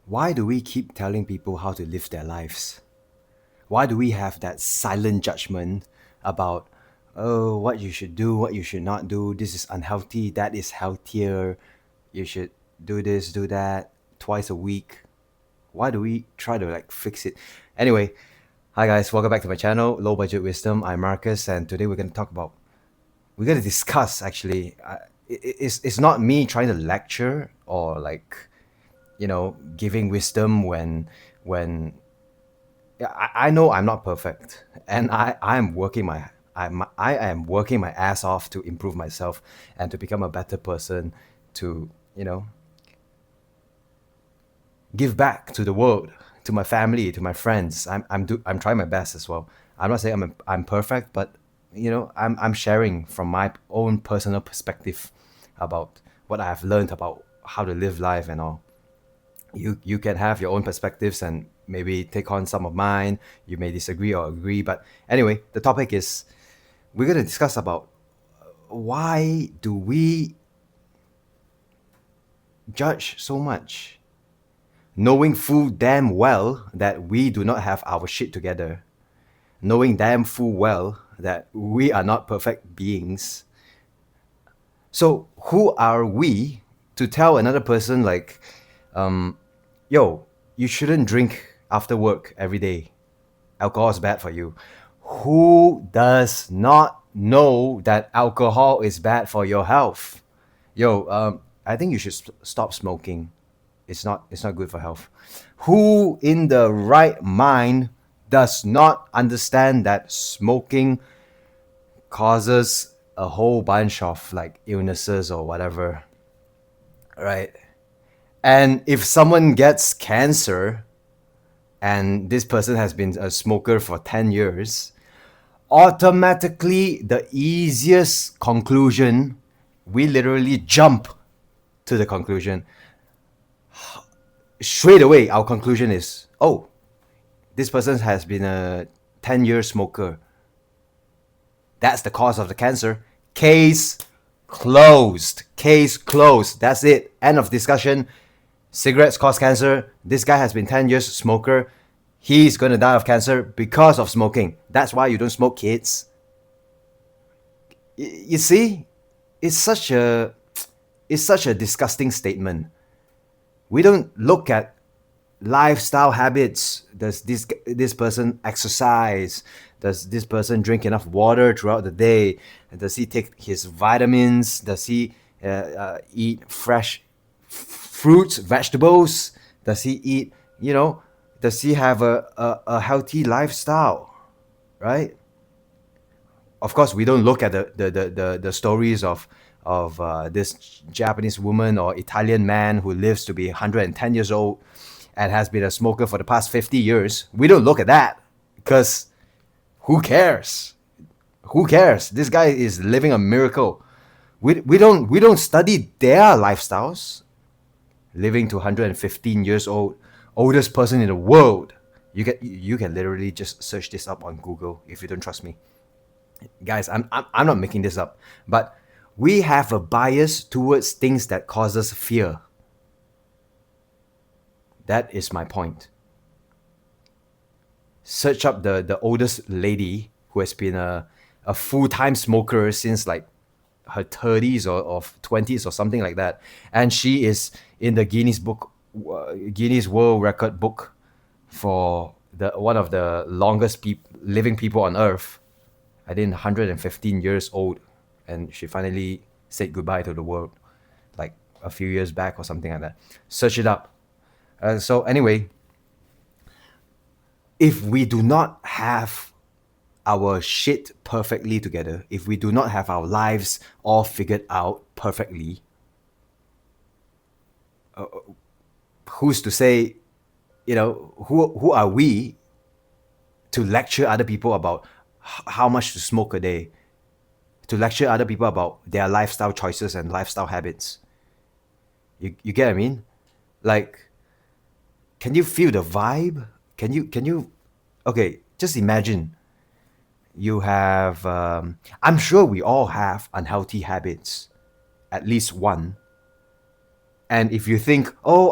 Why do we keep telling people how to live their lives? Why do we have that silent judgment about, oh, what you should do, what you should not do? This is unhealthy, that is healthier. You should do this, do that twice a week. Why do we try to fix it? Anyway, hi guys, welcome back to my channel, Low Budget Wisdom. I'm Marcus, and today we're going to discuss actually. It's not me trying to lecture or giving wisdom when I know I'm not perfect, and I am working my ass off to improve myself and to become a better person, to give back to the world, to my family, to my friends. I'm trying my best as well. I'm not saying I'm perfect, but I'm sharing from my own personal perspective about what I have learned about how to live life and all. You can have your own perspectives and maybe take on some of mine. You may disagree or agree, but anyway, the topic is we're going to discuss about why do we judge so much, knowing full damn well that we do not have our shit together, knowing damn full well that we are not perfect beings. So who are we to tell another person yo, you shouldn't drink after work every day. Alcohol is bad for you. Who does not know that alcohol is bad for your health? I think you should stop smoking. It's not good for health. Who in the right mind does not understand that smoking causes a whole bunch of illnesses or whatever, right? And if someone gets cancer and this person has been a smoker for 10 years, automatically the easiest conclusion, we literally jump to the conclusion. Straight away, our conclusion is, oh, this person has been a 10-year smoker. That's the cause of the cancer. Case closed. Case closed. That's it. End of discussion. Cigarettes cause cancer. This guy has been 10 years smoker. He's going to die of cancer because of smoking. That's why you don't smoke, kids. You see, it's such a disgusting statement. We don't look at lifestyle habits. Does this person exercise? Does this person drink enough water throughout the day? Does he take his vitamins? Does he eat fresh fruits, vegetables? Does he eat, does he have a healthy lifestyle, right? Of course, we don't look at the stories of this Japanese woman or Italian man who lives to be 110 years old and has been a smoker for the past 50 years. We don't look at that because who cares? Who cares? This guy is living a miracle. We don't study their lifestyles. Living to 115 years old, oldest person in the world. You can literally just search this up on Google if you don't trust me. Guys, I'm not making this up, but we have a bias towards things that causes fear. That is my point. Search up the oldest lady who has been a full-time smoker since her 30s or 20s or something like that, and she is in the Guinness World Record book for one of the longest living people on earth. I think 115 years old, and she finally said goodbye to the world like a few years back or something like that. Search it up. So anyway, if we do not have our shit perfectly together, if we do not have our lives all figured out perfectly, who's to say, who are we to lecture other people about how much to smoke a day, to lecture other people about their lifestyle choices and lifestyle habits? You get what I mean? Can you feel the vibe? Can you okay, just imagine you have I'm sure we all have unhealthy habits, at least one. And if you think, oh,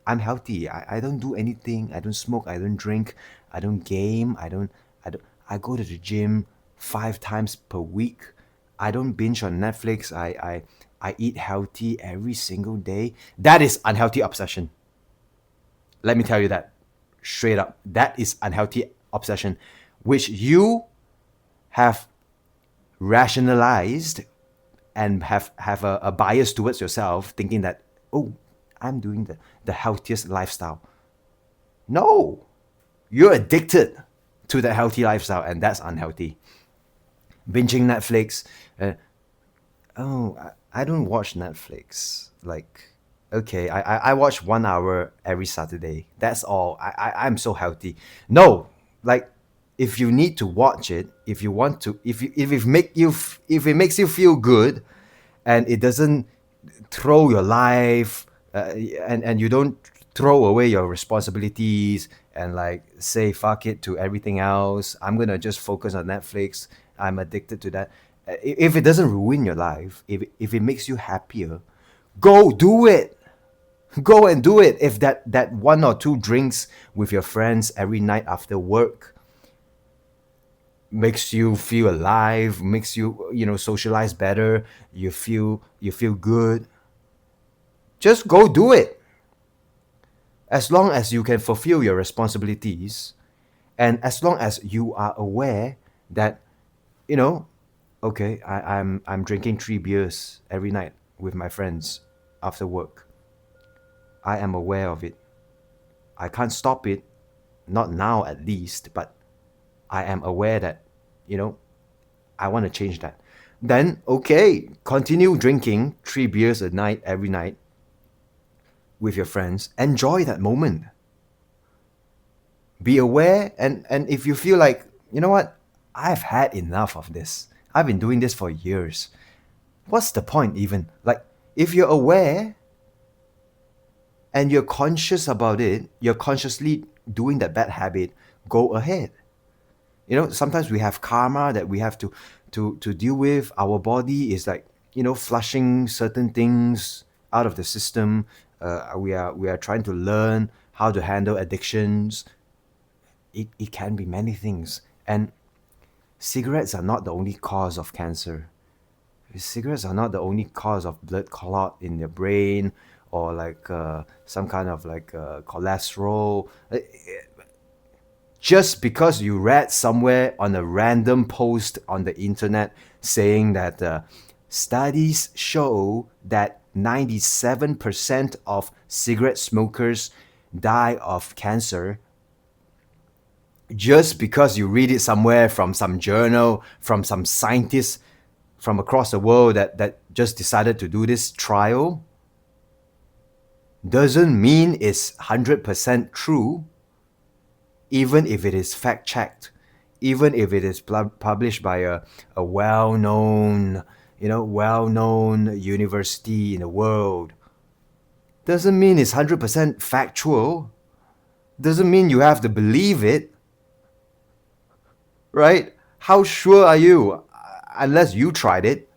I'm healthy. I don't do anything. I don't smoke. I don't drink. I don't game. I don't I go to the gym 5 times per week. I don't binge on Netflix. I eat healthy every single day. That is unhealthy obsession. Let me tell you that straight up. That is unhealthy obsession, which you have rationalized and have a bias towards yourself, thinking that, oh, I'm doing the healthiest lifestyle. No, you're addicted to the healthy lifestyle, and that's unhealthy. Binging Netflix. Oh, I don't watch Netflix. Like, okay, I watch 1 hour every Saturday. That's all. I'm so healthy. No, like, if you need to watch it, if you want to, if it makes you feel good, and it doesn't throw your life, and you don't throw away your responsibilities and like say fuck it to everything else. I'm gonna just focus on Netflix. I'm addicted to that. If it doesn't ruin your life, if it makes you happier, go do it. Go and do it. If that 1 or 2 drinks with your friends every night after work makes you feel alive, makes you, socialize better, you feel good, just go do it. As long as you can fulfill your responsibilities, and as long as you are aware that, you know okay, I'm drinking 3 beers every night with my friends after work. I am aware of it. I can't stop it, not now at least, but I am aware that, you know I want to change that. Then okay, continue drinking 3 beers a night every night with your friends. Enjoy that moment. Be aware, and if you feel like, you know what, I've had enough of this. I've been doing this for years. What's the point even? Like, if you're aware and you're conscious about it, you're consciously doing that bad habit, go ahead. Sometimes we have karma that we have to deal with. Our body is like, flushing certain things out of the system. We are trying to learn how to handle addictions. It can be many things. And cigarettes are not the only cause of cancer. Cigarettes are not the only cause of blood clot in your brain, or like some kind of like cholesterol. Just because you read somewhere on a random post on the internet saying that studies show that 97% of cigarette smokers die of cancer, just because you read it somewhere from some journal, from some scientists from across the world that just decided to do this trial, doesn't mean it's 100% true, even if it is fact checked, even if it is published by a well-known university in the world. Doesn't mean it's 100% factual. Doesn't mean you have to believe it. Right? How sure are you? Unless you tried it,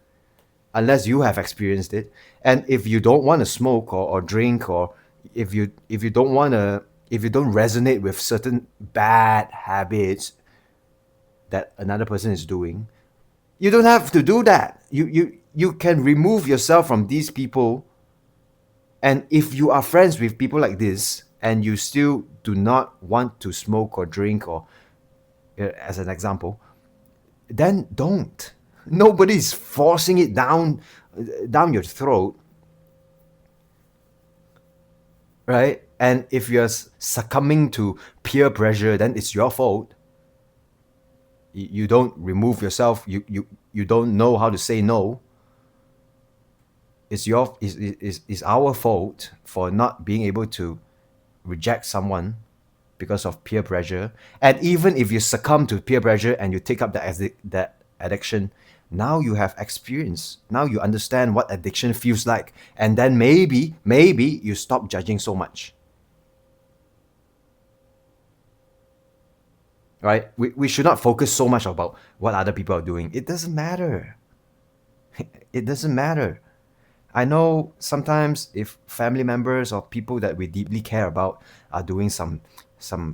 unless you have experienced it. And if you don't want to smoke or drink, or if you don't want to, if you don't resonate with certain bad habits that another person is doing, you don't have to do that. You can remove yourself from these people. And if you are friends with people like this and you still do not want to smoke or drink, or as an example, then don't. Nobody's forcing it down your throat, right? And if you're succumbing to peer pressure, then it's your fault. You don't remove yourself. You don't know how to say no. It's our fault for not being able to reject someone because of peer pressure. And even if you succumb to peer pressure and you take up that addiction, now you have experience. Now you understand what addiction feels like. And then maybe you stop judging so much. Right? We should not focus so much about what other people are doing. It doesn't matter. It doesn't matter. I know sometimes if family members or people that we deeply care about are doing some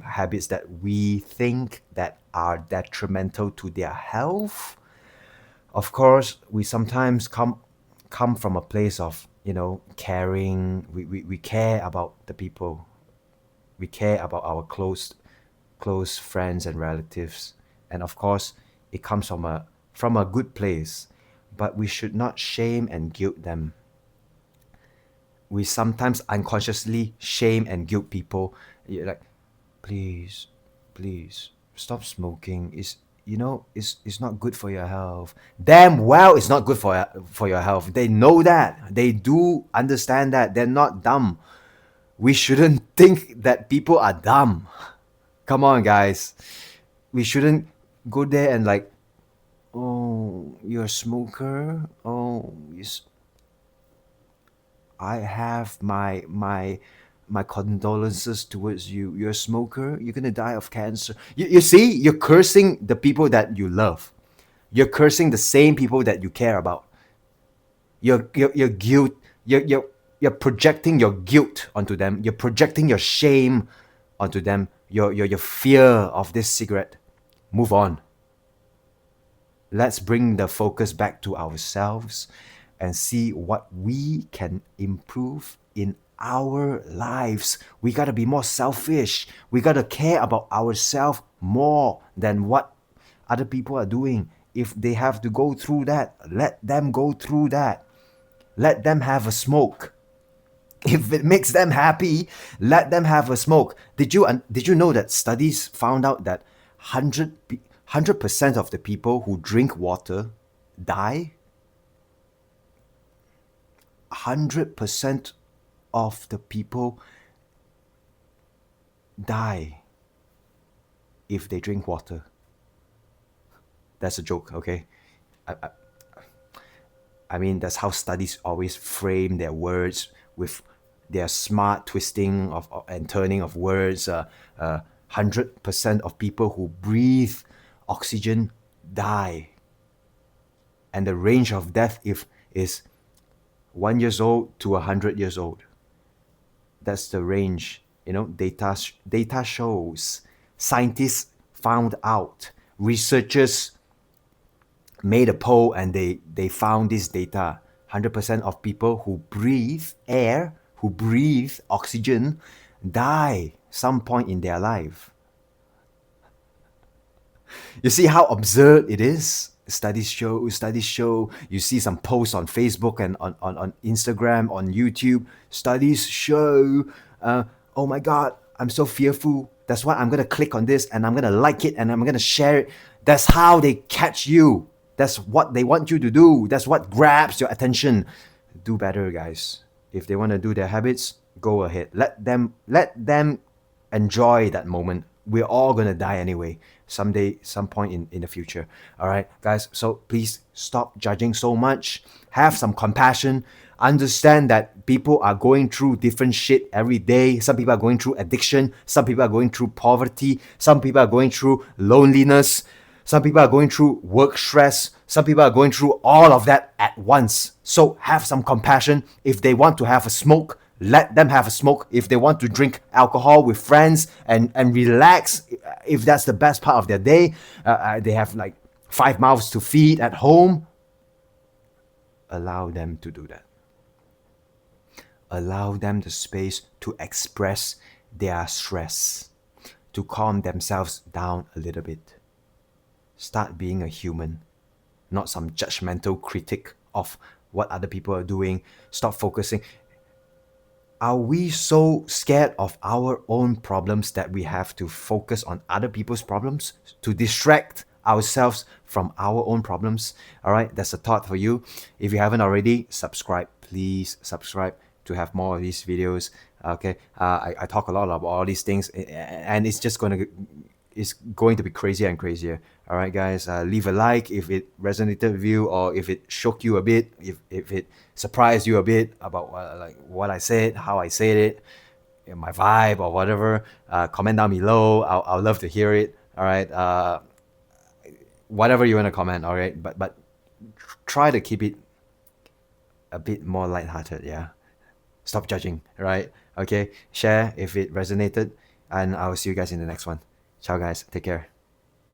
habits that we think that are detrimental to their health, of course we sometimes come from a place of, caring. We care about the people. We care about our close friends and relatives. And of course it comes from a good place. But we should not shame and guilt them. We sometimes unconsciously shame and guilt people. You're like, please, please stop smoking. It's not good for your health. Damn well, it's not good for your health. They know that. They do understand that. They're not dumb. We shouldn't think that people are dumb. Come on, guys. We shouldn't go there and like, oh, you're a smoker. Oh, I have my condolences towards you. You're a smoker. You're gonna die of cancer. You see, you're cursing the people that you love. You're cursing the same people that you care about. You're guilt. You're projecting your guilt onto them. You're projecting your shame onto them. Your fear of this cigarette. Move on. Let's bring the focus back to ourselves and see what we can improve in our lives. We got to be more selfish. We got to care about ourselves more than what other people are doing. If they have to go through that, let them go through that. Let them have a smoke. If it makes them happy, let them have a smoke. Did you know that studies found out that 100% of the people who drink water die? 100% of the people die if they drink water. That's a joke, okay? I mean, that's how studies always frame their words, with their smart twisting and turning of words. 100% of people who breathe oxygen die. And the range of death is 1 years old to 100 years old. That's the range. Data shows. Scientists found out. Researchers made a poll and they found this data. 100% of people who breathe air, who breathe oxygen, die some point in their life. You see how absurd it is? Studies show. You see some posts on Facebook and on Instagram, on YouTube. Studies show, oh my God, I'm so fearful. That's why I'm going to click on this and I'm going to like it and I'm going to share it. That's how they catch you. That's what they want you to do. That's what grabs your attention. Do better, guys. If they want to do their habits, go ahead. Let them enjoy that moment. We're all gonna die anyway, someday, some point in the future. All right, guys. So please stop judging so much. Have some compassion. Understand that people are going through different shit every day. Some people are going through addiction. Some people are going through poverty. Some people are going through loneliness. Some people are going through work stress. Some people are going through all of that at once. So have some compassion. If they want to have a smoke, let them have a smoke. If they want to drink alcohol with friends and relax, if that's the best part of their day, they have like 5 mouths to feed at home, allow them to do that. Allow them the space to express their stress, to calm themselves down a little bit. Start being a human, not some judgmental critic of what other people are doing. Stop focusing. Are we so scared of our own problems that we have to focus on other people's problems to distract ourselves from our own problems? All right, that's a thought for you. If you haven't already, subscribe. Please subscribe to have more of these videos. Okay, I talk a lot about all these things, and it's going to be crazier and crazier. All right, guys, leave a like if it resonated with you, or if it shook you a bit, if it surprised you a bit about what I said, how I said it, my vibe or whatever. Comment down below. I'll love to hear it. All right, whatever you want to comment. All right, but try to keep it a bit more lighthearted. Yeah. Stop judging, right? Okay. Share if it resonated, and I'll see you guys in the next one. Ciao, guys. Take care.